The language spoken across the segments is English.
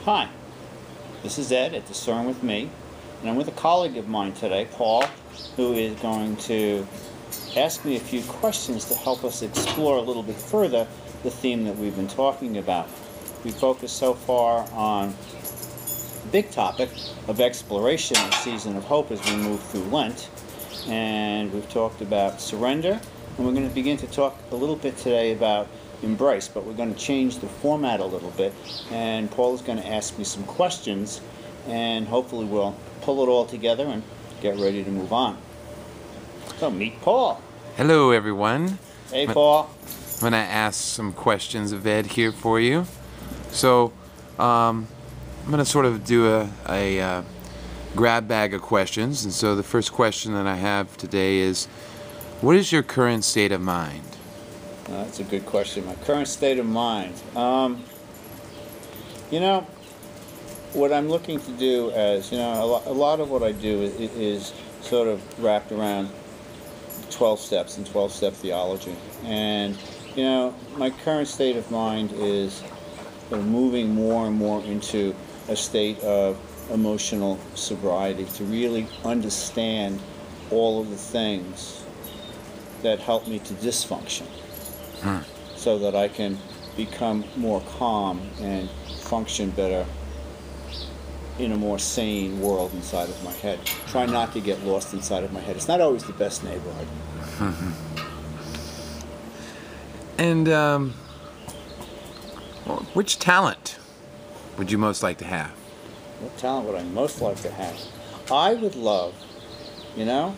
Hi, this is Ed at Discern With Me, and I'm with a colleague of mine today, Paul, who is going to ask me a few questions to help us explore a little bit further the theme that we've been talking about. We focused so far on the big topic of exploration and season of hope as we move through Lent, and we've talked about surrender, and we're going to begin to talk a little bit today about embrace, but we're going to change the format a little bit, and Paul is going to ask me some questions, and hopefully we'll pull it all together and get ready to move on. So meet Paul. Hello, everyone. Hey, Paul. I'm going to ask some questions of Ed here for you. So I'm going to sort of do a grab bag of questions, and so the first question that I have today is, what is your current state of mind? That's a good question. My current state of mind. What I'm looking to do as, a lot of what I do is sort of wrapped around 12 steps and 12-step theology. And, my current state of mind is moving more and more into a state of emotional sobriety to really understand all of the things that help me to dysfunction. So that I can become more calm and function better in a more sane world inside of my head. Try not to get lost inside of my head. It's not always the best neighborhood. And which talent would you most like to have? What talent would I most like to have? I would love, to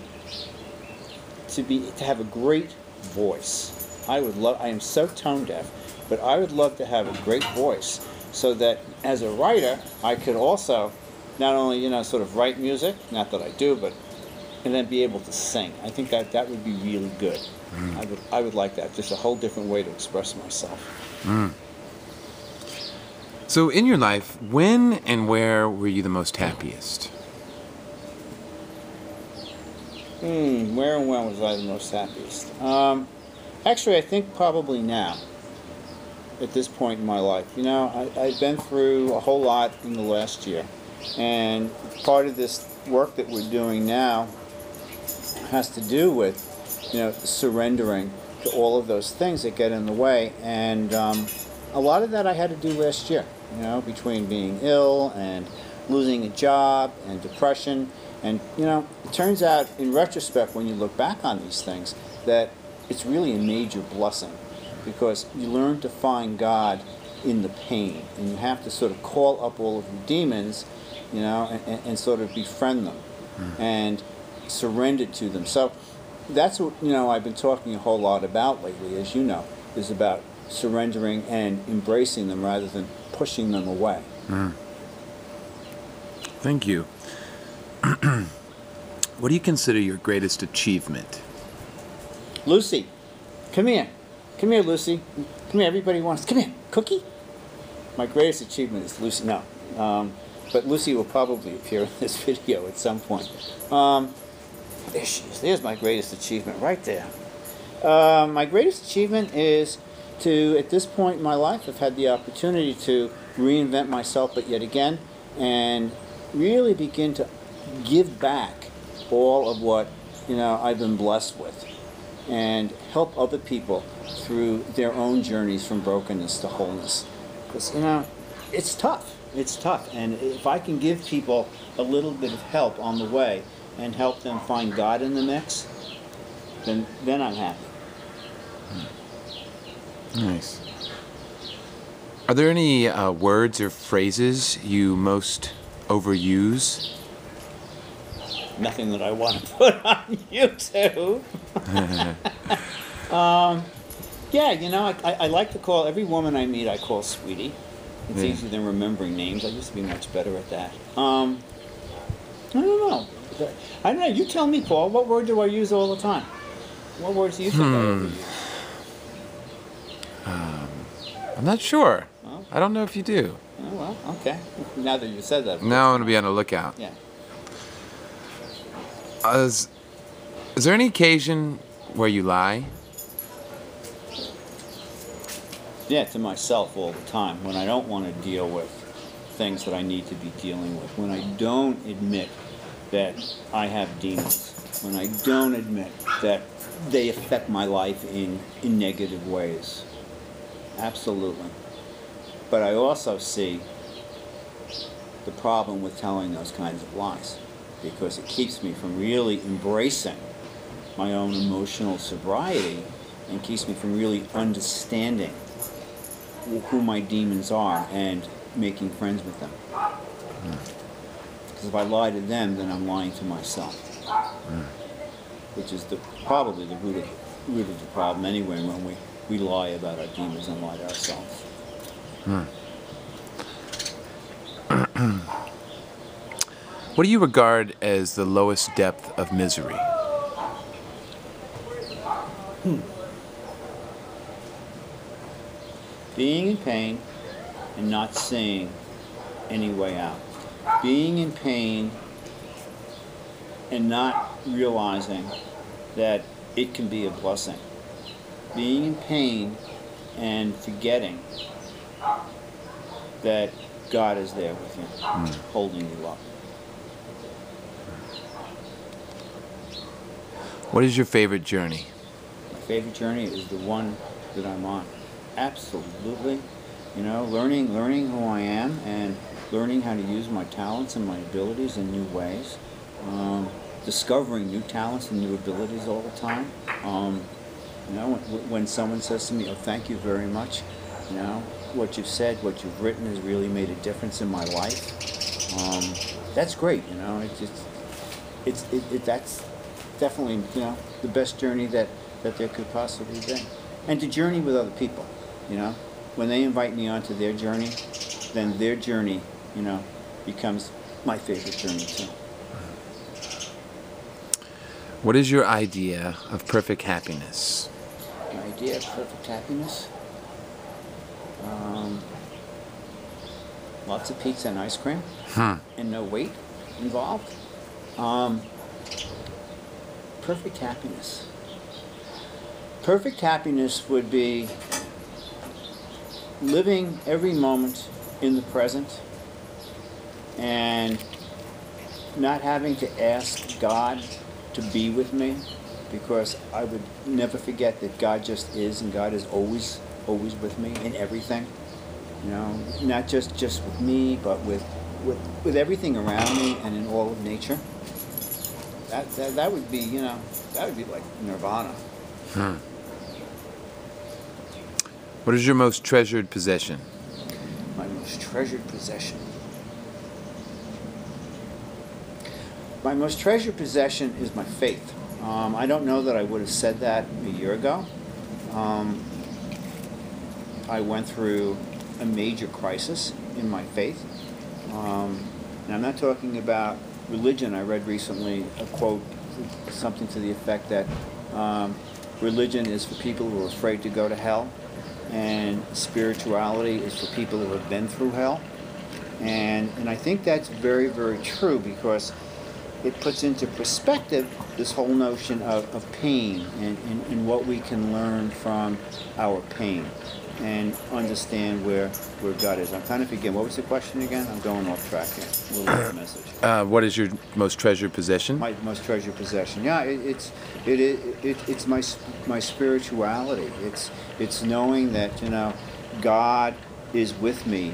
have a great voice. I am so tone deaf, but I would love to have a great voice so that as a writer, I could also not only, sort of write music, not that I do, and then be able to sing. I think that would be really good. I would like that, just a whole different way to express myself. So in your life, when and where were you the most happiest? Where and when was I the most happiest? Actually, I think probably now, at this point in my life. I've been through a whole lot in the last year, and part of this work that we're doing now has to do with, surrendering to all of those things that get in the way, and a lot of that I had to do last year, between being ill and losing a job and depression, and, it turns out, in retrospect, when you look back on these things, that it's really a major blessing, because you learn to find God in the pain, and you have to sort of call up all of your demons, and sort of befriend them and surrender to them. So that's what, I've been talking a whole lot about lately, as you know, is about surrendering and embracing them rather than pushing them away. Thank you. What do you consider your greatest achievement? Lucy, come here. Come here, Lucy. Come here, everybody wants. Come here. Cookie? My greatest achievement is Lucy. No. But Lucy will probably appear in this video at some point. There she is. There's my greatest achievement right there. My greatest achievement is to, at this point in my life, I've had the opportunity to reinvent myself, but yet again, and really begin to give back all of what, I've been blessed with, and help other people through their own journeys from brokenness to wholeness. Because, it's tough. It's tough. And if I can give people a little bit of help on the way and help them find God in the mix, then I'm happy. Nice. Are there any words or phrases you most overuse? Nothing that I want to put on YouTube. I like to call every woman I meet, I call sweetie. It's easier than remembering names. I used to be much better at that. I don't know. You tell me, Paul, what word do I use all the time? What words do you think I overuse? I'm not sure. Well, I don't know if you do. Oh, well, okay. Now that you said that. Now I'm going to be on the lookout. Yeah. Is there any occasion where you lie? Yeah, to myself all the time when I don't want to deal with things that I need to be dealing with, when I don't admit that I have demons, when I don't admit that they affect my life in negative ways. Absolutely. But I also see the problem with telling those kinds of lies, because it keeps me from really embracing my own emotional sobriety and keeps me from really understanding who my demons are and making friends with them. Because if I lie to them, then I'm lying to myself, which is probably the root of the problem anyway, when we lie about our demons and lie to ourselves. What do you regard as the lowest depth of misery? Being in pain and not seeing any way out. Being in pain and not realizing that it can be a blessing. Being in pain and forgetting that God is there with you, holding you up. What is your favorite journey? My favorite journey is the one that I'm on. Absolutely. You know, learning who I am and learning how to use my talents and my abilities in new ways. Discovering new talents and new abilities all the time. You know, when someone says to me, "Oh, thank you very much," you know, what you've said, what you've written has really made a difference in my life. That's great. You know, that's definitely, you know, the best journey that there could possibly be. And to journey with other people, you know, when they invite me onto their journey, then their journey, you know, becomes my favorite journey too. What is your idea of perfect happiness? My idea of perfect happiness? Lots of pizza and ice cream, and no weight involved. Perfect happiness. Perfect happiness would be living every moment in the present and not having to ask God to be with me, because I would never forget that God just is, and God is always with me in everything. You know, not just with me, but with everything around me and in all of nature. That would be, you know, that would be like nirvana. What is your most treasured possession? My most treasured possession. My most treasured possession is my faith. I don't know that I would have said that a year ago. I went through a major crisis in my faith. And I'm not talking about religion. I read recently a quote, something to the effect that religion is for people who are afraid to go to hell, and spirituality is for people who have been through hell. And I think that's very, very true, because it puts into perspective this whole notion of pain and what we can learn from our pain and understand where God is. I'm kind of forgetting. What was the question again? I'm going off track here. A little off message. What is your most treasured possession? My most treasured possession. Yeah, it's my spirituality. It's knowing that, you know, God is with me,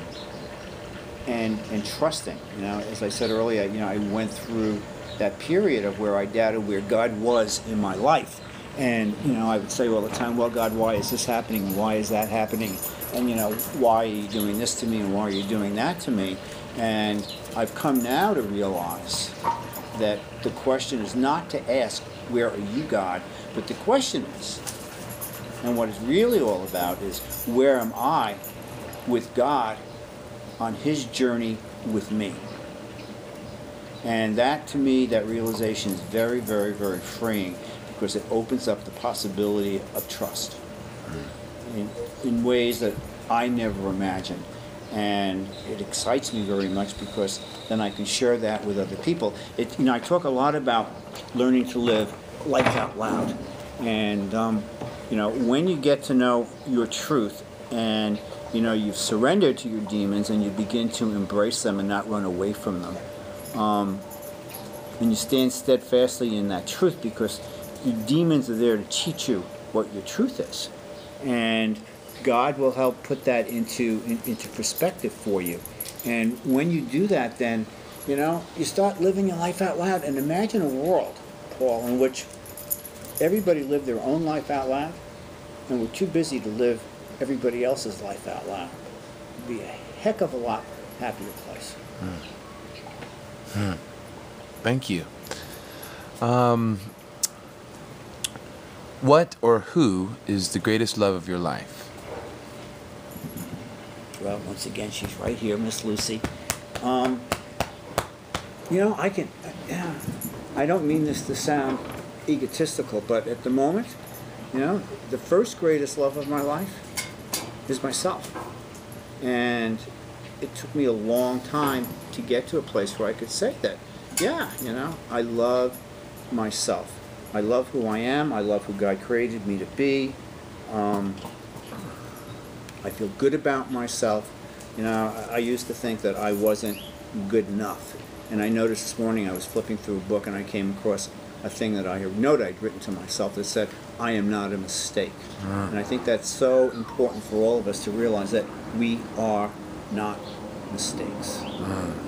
and trusting. You know, as I said earlier, you know, I went through that period of where I doubted where God was in my life. And, you know, I would say all the time, well, God, why is this happening? Why is that happening? And, you know, why are you doing this to me? And why are you doing that to me? And I've come now to realize that the question is not to ask, where are you, God? But the question is, and what it's really all about, is where am I with God on his journey with me? And that, to me, that realization is very, very, very freeing, because it opens up the possibility of trust in ways that I never imagined. And it excites me very much, because then I can share that with other people. You know, I talk a lot about learning to live life out loud. And, you know, when you get to know your truth and you've surrendered to your demons and you begin to embrace them and not run away from them. And you stand steadfastly in that truth, because your demons are there to teach you what your truth is. And God will help put that into perspective for you. And when you do that, then, you start living your life out loud. And imagine a world, Paul, in which everybody lived their own life out loud, and we're too busy to live everybody else's life out loud. It'd be a heck of a lot happier place. Thank you. What or who is the greatest love of your life? Well, once again, she's right here, Miss Lucy. I don't mean this to sound egotistical, but at the moment, the first greatest love of my life is myself. And it took me a long time to get to a place where I could say that. Yeah, I love myself. I love who I am. I love who God created me to be. I feel good about myself. I used to think that I wasn't good enough. And I noticed this morning I was flipping through a book and I came across a thing that I'd written to myself that said, I am not a mistake. And I think that's so important for all of us to realize that we are not mistakes.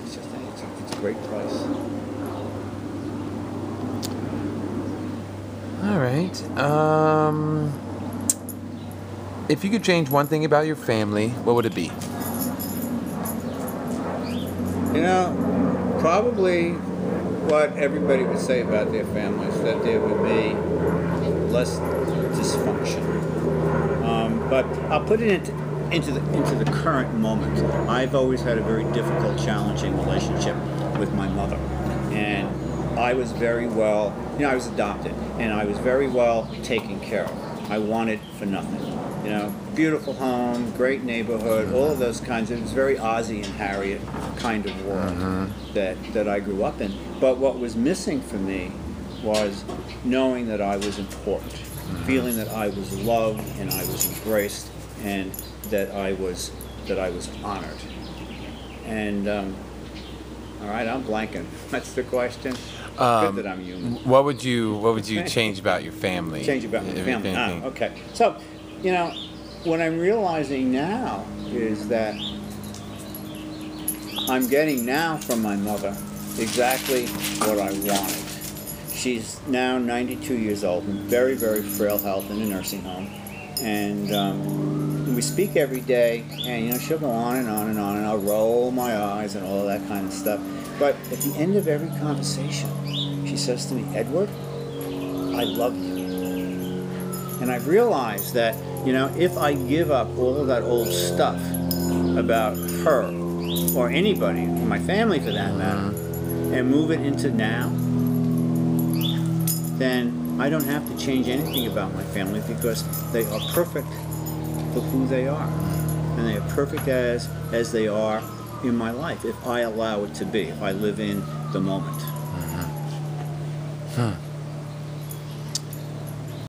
It's a great price. All right. If you could change one thing about your family, what would it be? Probably what everybody would say about their families, that there would be less dysfunction. But I'll put it into the current moment. I've always had a very difficult, challenging relationship with my mother, and I was very well, I was adopted, and I was very well taken care of. I wanted for nothing. Beautiful home, great neighborhood, all of those kinds of, it was very Ozzie and Harriet kind of world that I grew up in. But what was missing for me was knowing that I was important, feeling that I was loved and I was embraced, and that I was honored. And all right, I'm blanking. That's the question. Good that I'm human. What would you change about your family? Change about my family. Okay. So, what I'm realizing now is that I'm getting now from my mother exactly what I wanted. She's now 92 years old, in very, very frail health, in a nursing home. And we speak every day, and she'll go on and on and on, and I'll roll my eyes and all of that kind of stuff. But at the end of every conversation, she says to me, Edward, I love you. And I've realized that, if I give up all of that old stuff about her, or anybody, or my family for that matter, and move it into now, then I don't have to change anything about my family, because they are perfect for who they are. And they are perfect as they are in my life, if I allow it to be, if I live in the moment.